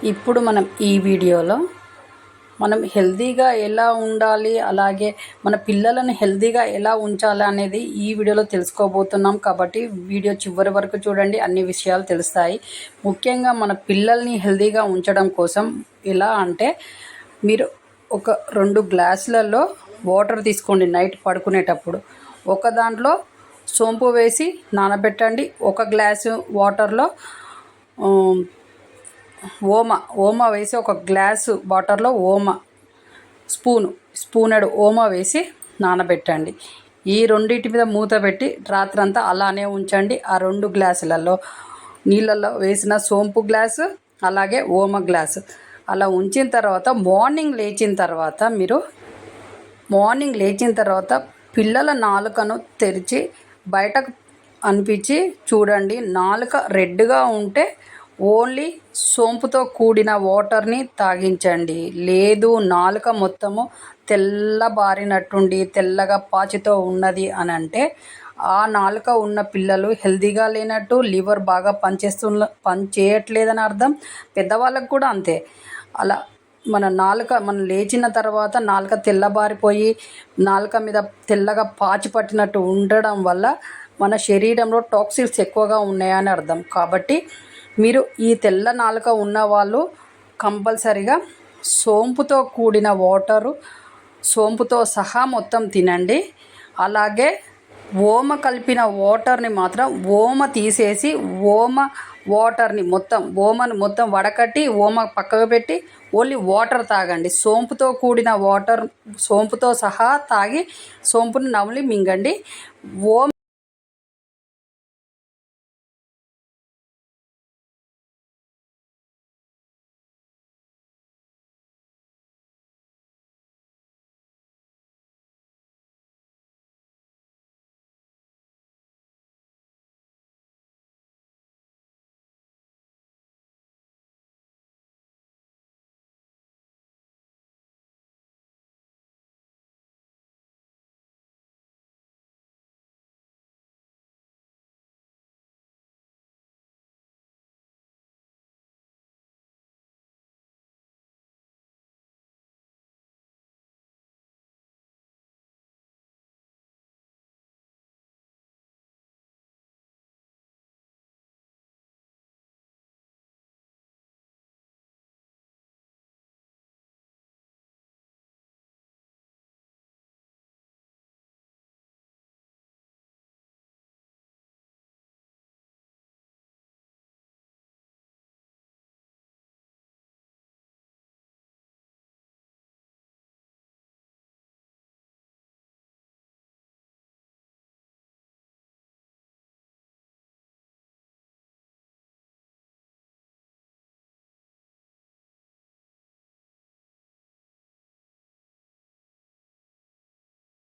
ఇప్పుడు మనం ఈ వీడియోలో మనం హెల్తీగా ఎలా ఉండాలి, అలాగే మన పిల్లలను హెల్తీగా ఎలా ఉంచాలి అనేది ఈ వీడియోలో తెలుసుకోబోతున్నాం. కాబట్టి వీడియో చివరి వరకు చూడండి, అన్ని విషయాలు తెలుస్తాయి. ముఖ్యంగా మన పిల్లల్ని హెల్తీగా ఉంచడం కోసం ఎలా అంటే, మీరు ఒక 2 గ్లాసులలో వాటర్ తీసుకోండి. నైట్ పడుకునేటప్పుడు ఒక దాంట్లో సోంపు వేసి నానబెట్టండి. ఒక గ్లాసు వాటర్లో ఓమా వేసి, ఒక గ్లాసు వాటర్లో స్పూనెడు ఓమా వేసి నానబెట్టండి. ఈ రెండింటి మీద మూత పెట్టి రాత్రంతా అలానే ఉంచండి. ఆ 2 గ్లాసులలో నీళ్ళల్లో వేసిన సోంపు గ్లాసు, అలాగే ఓమా గ్లాసు అలా ఉంచిన తర్వాత మార్నింగ్ లేచిన తర్వాత పిల్లల నాలుకను తెరిచి బయటకు అనిపించి చూడండి. నాలుక రెడ్గా ఉంటే ఓన్లీ సోంపుతో కూడిన వాటర్ని తాగించండి. లేదు నాలుక మొత్తము తెల్లబారినట్టుండి తెల్లగా పాచితో ఉన్నది అని అంటే ఆ నాలుక ఉన్న పిల్లలు హెల్తీగా లేనట్టు, లివర్ బాగా పనిచేయట్లేదని అర్థం. పెద్దవాళ్ళకు కూడా అంతే. అలా మనం లేచిన తర్వాత నాలుక తెల్లబారిపోయి నాలుక మీద తెల్లగా పాచి పట్టినట్టు ఉండడం వల్ల మన శరీరంలో టాక్సిన్స్ ఎక్కువగా ఉన్నాయని అర్థం. కాబట్టి మీరు ఈ తెల్ల నాలుక ఉన్నవాళ్ళు కంపల్సరిగా సోంపుతో కూడిన వాటరు, సోంపుతో సహా మొత్తం తినండి. అలాగే ఓమ కలిపిన వాటర్ని మాత్రం తీసేసి వాటర్ని ఓమను మొత్తం వడకట్టి ఓమ పక్కకు పెట్టి ఓన్లీ వాటర్ తాగండి. సోంపుతో కూడిన వాటర్ సోంపుతో సహా తాగి సోంపుని నమిలి మింగండి.